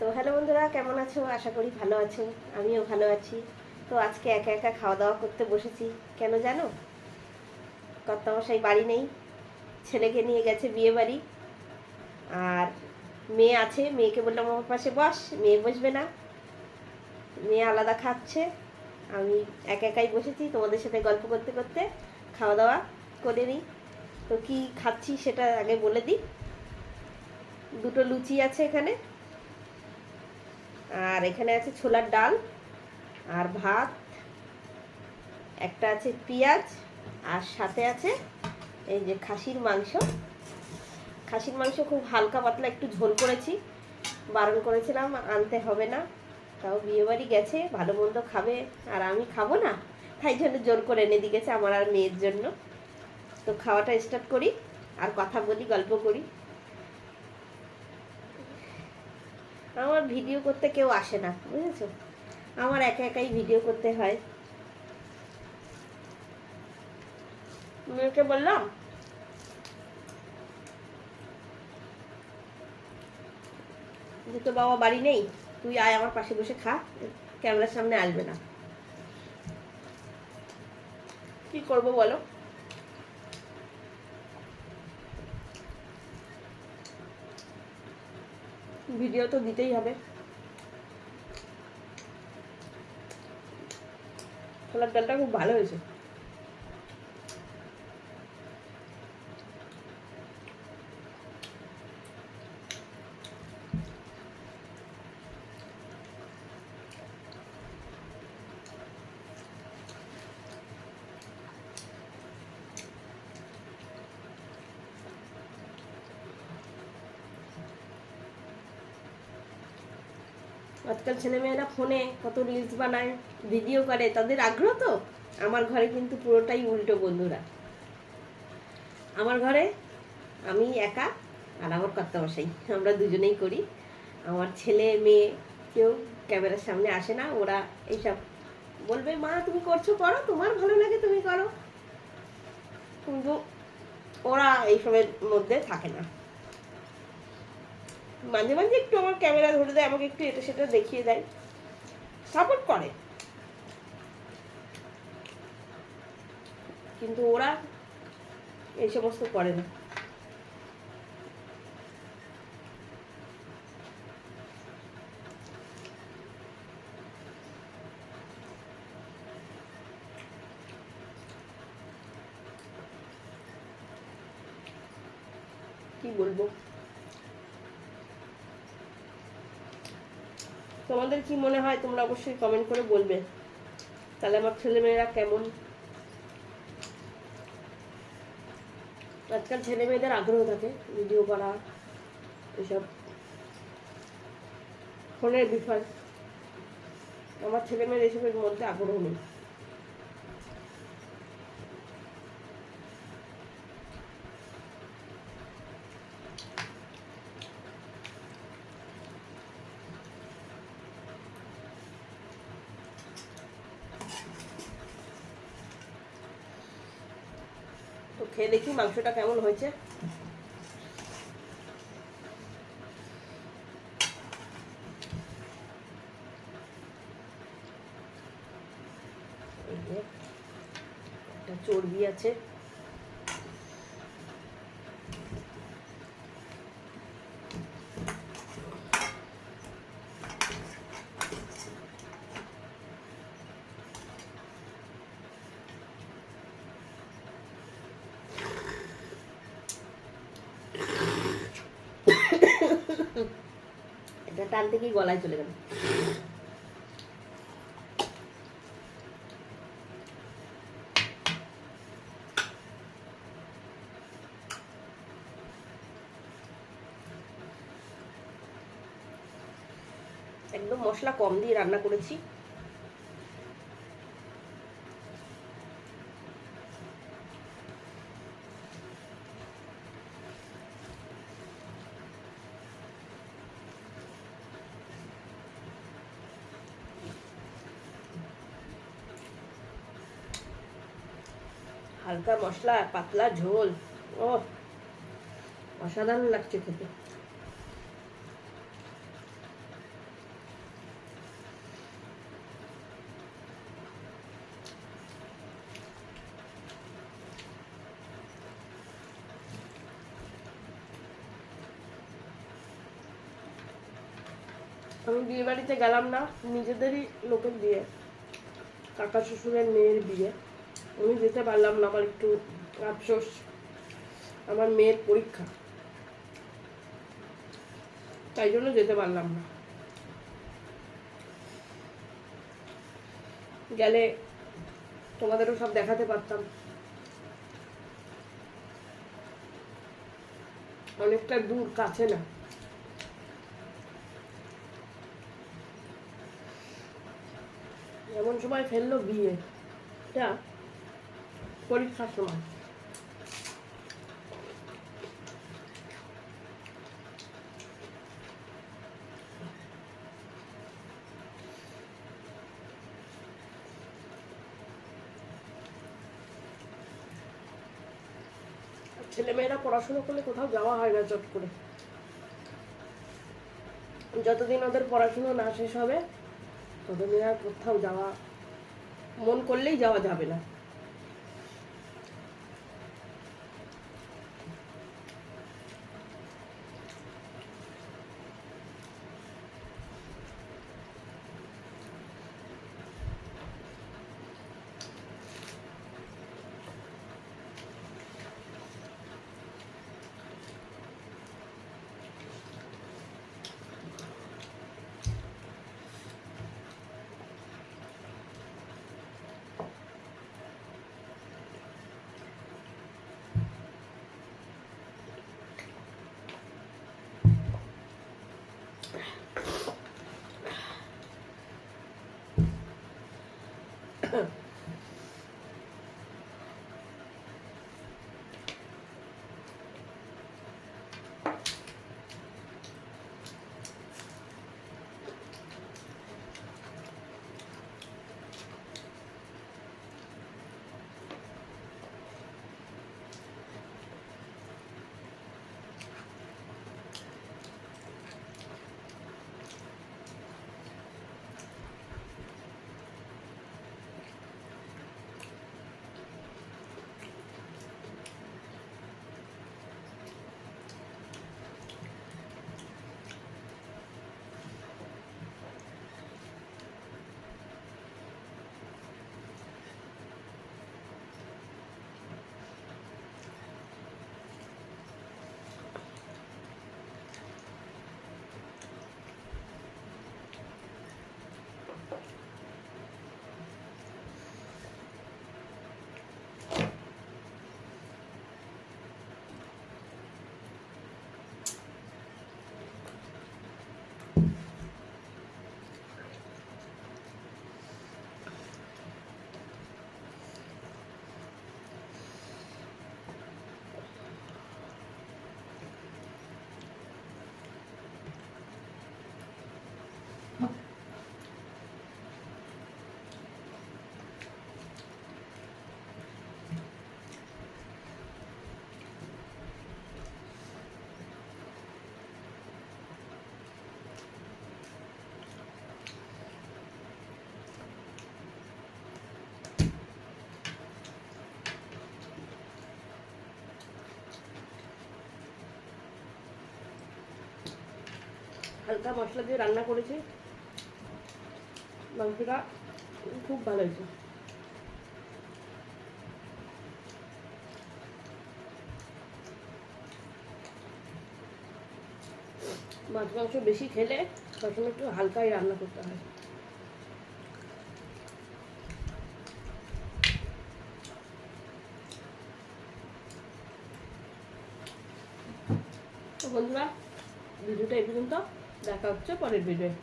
তো হ্যালো বন্ধুরা, কেমন আছো? আশা করি ভালো আছো। আমিও ভালো আছি। তো আজকে একা একা খাওয়া দাওয়া করতে বসেছি। কেন জানো? কর্তামশাই বাড়ি নেই, ছেলেকে নিয়ে গেছে বিয়ে বাড়ি। আর মেয়ে আছে, মেয়েকে বললাম আমার পাশে বস, মেয়ে বসবে না, মেয়ে আলাদা খাচ্ছে। আমি একা একাই বসেছি, তোমাদের সাথে গল্প করতে করতে খাওয়া দাওয়া করে নিই। তো কি খাচ্ছি সেটা আগে বলে দিই। দুটো লুচি আছে এখানে, আর এখানে আছে ছোলার ডাল আর ভাত, একটা আছে পেঁয়াজ, আর সাথে আছে এই যে খাসির মাংস। খাসির মাংস খুব হালকা পাতলা একটু ঝোল করেছি, বারণ করেছিলাম আনতে হবে না, তাও বিয়েবাড়ি গেছে, ভালো মন্দ খাবে আর আমি খাবো না, তাই জন্য জোর করে এনে দিয়ে গেছে আমার আর মেয়ের জন্য। তো খাওয়াটা স্টার্ট করি আর কথা বলি, গল্প করি। আমার ভিডিও করতে কেউ আসে না, বুঝেছো? আমার একা একাই ভিডিও করতে হয়। মেয়েকে বললাম যে তোর বাবা বাড়ি নেই, তুই আয় আমার পাশে বসে খা, ক্যামেরার সামনে আসবে না। কি করব বলো? ভিডিও তো দিতেই হবে। ছোলার ডালটা খুব ভালো হয়েছে। আজকাল ছেলেমেয়েরা ফোনে কত রিলস বানায়, ভিডিও করে, তাদের আগ্রহ তো। আমার ঘরে কিন্তু পুরোটাই উল্টো বন্ধুরা। আমার ঘরে আমি একা আর আমার কর্তামশাই, আমরা দুজনেই করি। আমার ছেলে মেয়ে কেউ ক্যামেরার সামনে আসে না। ওরা এইসব বলবে মা তুমি করছো, করো, তোমার ভালো লাগে তুমি করো, কিন্তু ওরা এইসবের মধ্যে থাকে না। মাঝে মাঝে একটু আমার ক্যামেরা ধরে দেয়, আমাকে একটু এটা সেটা দেখিয়ে দেয়, সাপোর্ট করে, কিন্তু ওরা এই সমস্ত করে না। কি বলবো? তোমাদের কি মনে হয় তোমরা অবশ্যই কমেন্ট করে বলবে, তাহলে আমার ছেলেমেয়েরা কেমন। আজকাল ছেলে মেয়েদের আগ্রহ থাকে ভিডিও করা, এসব ফোনের বিষয়। আমার ছেলে মেয়ের এসবের মধ্যে আগ্রহ নেই। তো খেয়ে দেখি মাংসটা কেমন হয়েছে। একটা চর্বি আছে, এটা টানতে কি গলায় চলে গেল। একদম মশলা কম দিয়ে রান্না করেছি। হালকা মশলা, পাতলা ঝোল, ও অসাধারণ লাগছে খেতে। আমি বিয়ে বাড়িতে গেলাম না, নিজেদেরই লোকের বিয়ে, কাকা শ্বশুরের মেয়ের বিয়ে। আমি যেতে পারলাম না, আমার একটু আফসোস। আমার মেয়ের পরীক্ষা, তাই জন্য যেতে পারলাম না। গেলে তোমাদেরও সব দেখাতে পারতাম। অনেকটা দূর, কাছে না। এমন সময় ফেললো বিয়ে, এটা পরীক্ষার সময়। ছেলেমেয়েরা পড়াশোনা করলে কোথাও যাওয়া হয় না চট করে। যতদিন ওদের পড়াশোনা না শেষ হবে ততদিন আর কোথাও যাওয়া, মন করলেই যাওয়া যাবে না। হালকা মশলা দিয়ে রান্না করেছি, মাংসটা খুব ভালো হয়েছে। মাছ মাংস বেশি খেলে সবসময় একটু হালকাই রান্না করতে হয়। তো বন্ধুরা, ভিডিওটা এই পর্যন্ত, দেখা হচ্ছে পরের ভিডিওয়ে।